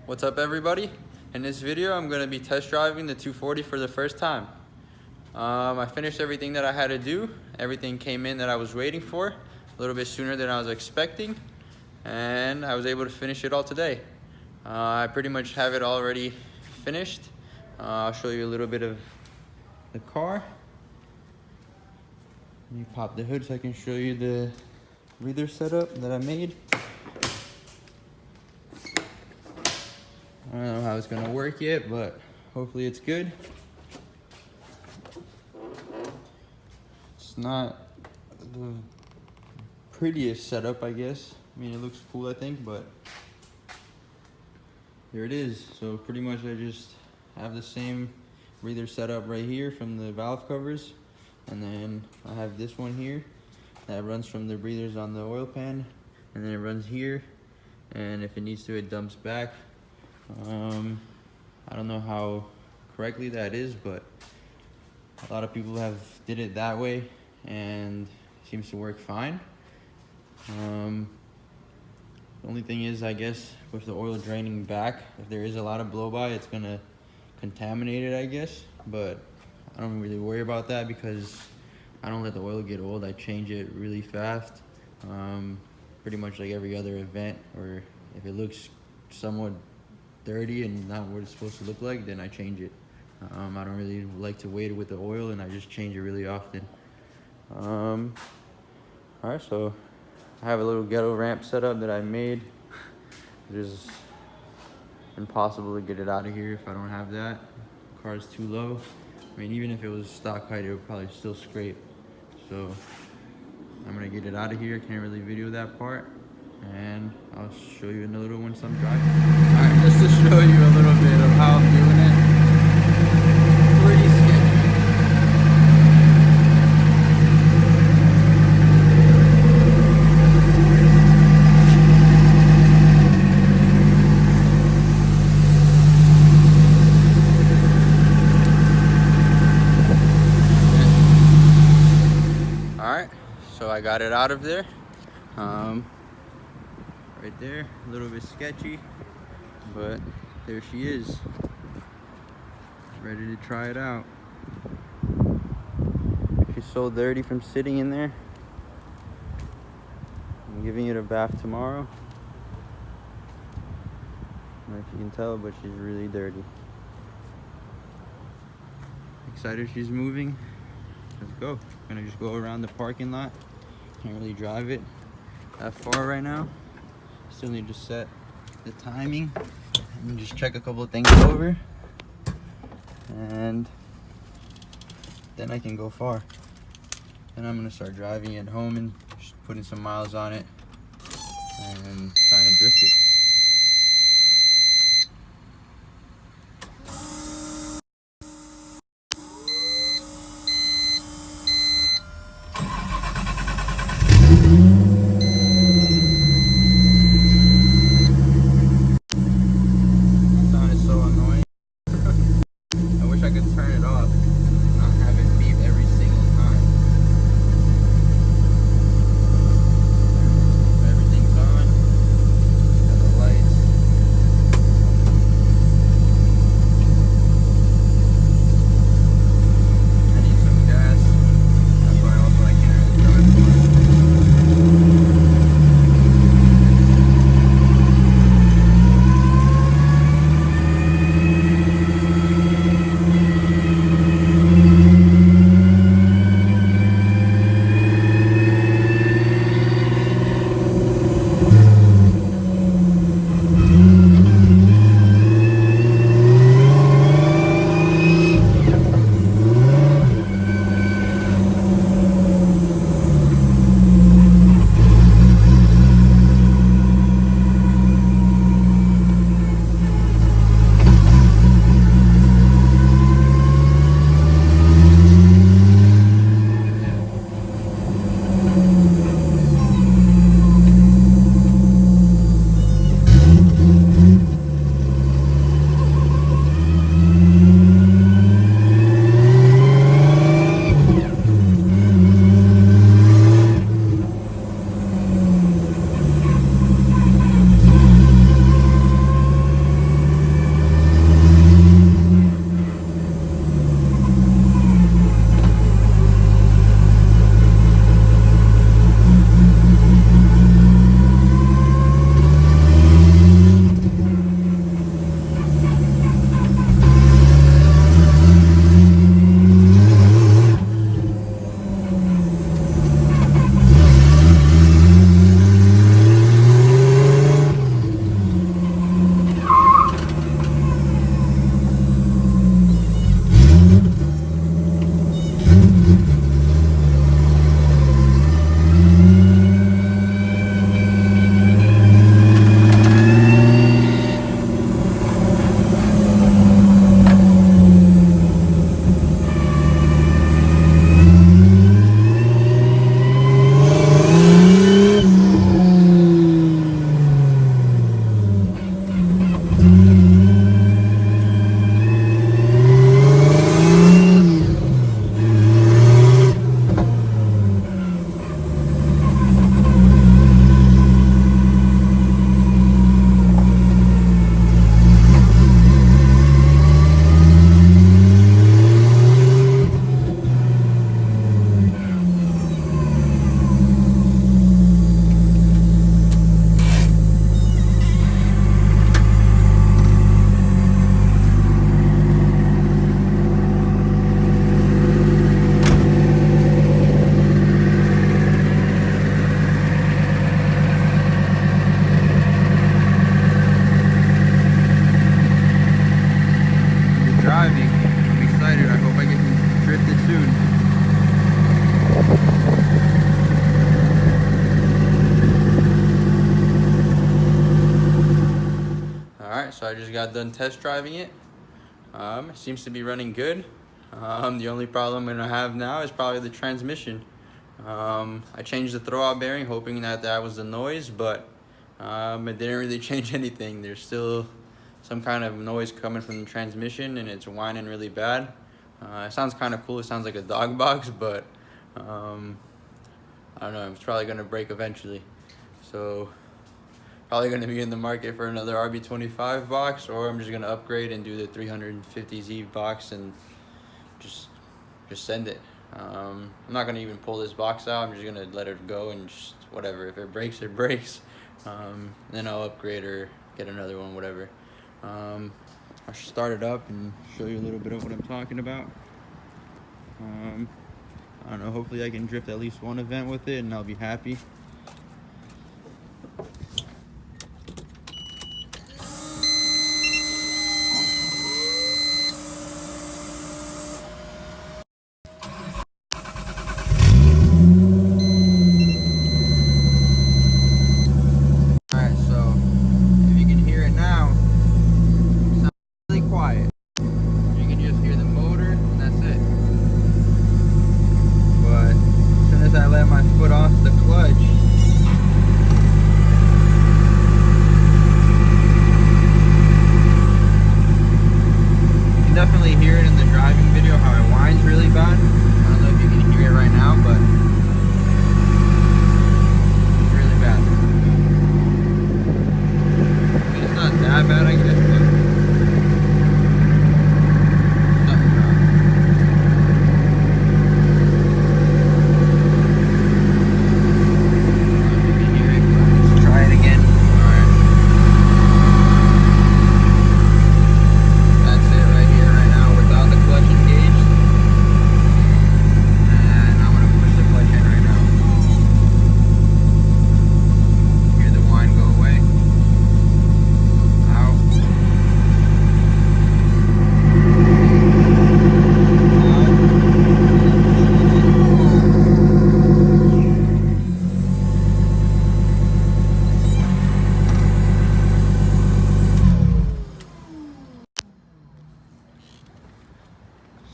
What's up everybody? In this video I'm going to be test driving the 240 for the first time. I finished everything that I had to do. Everything came in that I was waiting for, a little bit sooner than I was expecting, and I was able to finish it all today. I pretty much have it already finished. I'll show you a little bit of the car. Let me pop the hood so I can show you the breather setup that I made. I don't know how it's gonna work yet, but hopefully it's good. It's not the prettiest setup, I guess. I mean, it looks cool, I think, but there it is. So pretty much I just have the same breather setup right here from the valve covers. And then I have this one here that runs from the breathers on the oil pan. And then it runs here. And if it needs to, it dumps back. I don't know how correctly that is, but a lot of people have did it that way and it seems to work fine. The only thing is, I guess, with the oil draining back, if there is a lot of blow by, it's gonna contaminate it, I guess, but I don't really worry about that because I don't let the oil get old. I change it really fast, pretty much like every other event, or if it looks somewhat dirty and not what it's supposed to look like, then I change it. I don't really like to wait with the oil, and I just change it really often. All right, so I have a little ghetto ramp setup that I made. It is impossible to get it out of here if I don't have that. The car is too low. I mean, even if it was stock height, it would probably still scrape. So I'm gonna get it out of here. I can't really video that part, and I'll show you in a little once I'm driving. All right, just to show you a little bit of how I'm doing it. Pretty sketchy. All right, so I got it out of there. Right there, a little bit sketchy, but there she is, ready to try it out. She's so dirty from sitting in there. I'm giving it a bath tomorrow. I don't know if you can tell, but she's really dirty. Excited she's moving. Let's go. I'm gonna just go around the parking lot. Can't really drive it that far right now. Still need to set the timing and just check a couple of things over, and then I can go far. Then I'm gonna start driving it home and just putting some miles on it and trying to drift it. I could turn it off and not have it beep every single time. Everything's on. Got Alright, so I just got done test driving it. It seems to be running good. The only problem I'm gonna have now is probably the transmission. I changed the throwout bearing hoping that that was the noise, but it didn't really change anything. There's still some kind of noise coming from the transmission and it's whining really bad. It sounds kind of cool. It sounds like a dog box, but I don't know. It's probably gonna break eventually. So probably gonna be in the market for another Rb25 box, or I'm just gonna upgrade and do the 350Z box and just send it. I'm not gonna even pull this box out. I'm just gonna let it go and just whatever. If it breaks, it breaks. Then I'll upgrade or get another one, whatever. I should start it up and show you a little bit of what I'm talking about. I don't know, hopefully I can drift at least one event with it and I'll be happy. Alright, so if you can hear it now, it sounds really quiet. You can just hear the motor and that's it. But as soon as I let my foot off the clutch, you can definitely hear it in the driving video how it whines really bad. I don't know if you can hear it right now, but it's really bad. I mean, it's not that bad, I guess, but something's wrong.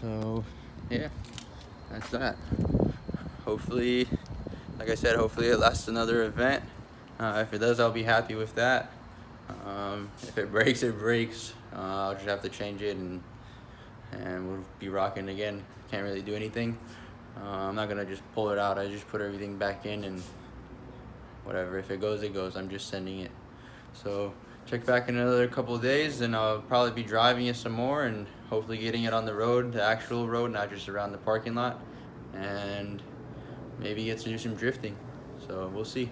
So yeah, that's that. Hopefully, like I said, hopefully it lasts another event. If it does, I'll be happy with that. If it breaks, it breaks. I'll just have to change it and we'll be rocking again. Can't really do anything. I'm not gonna just pull it out. I just put everything back in and whatever. If it goes, it goes. I'm just sending it. So check back in another couple of days and I'll probably be driving it some more and hopefully getting it on the road, the actual road, not just around the parking lot, and maybe get to do some drifting. So we'll see.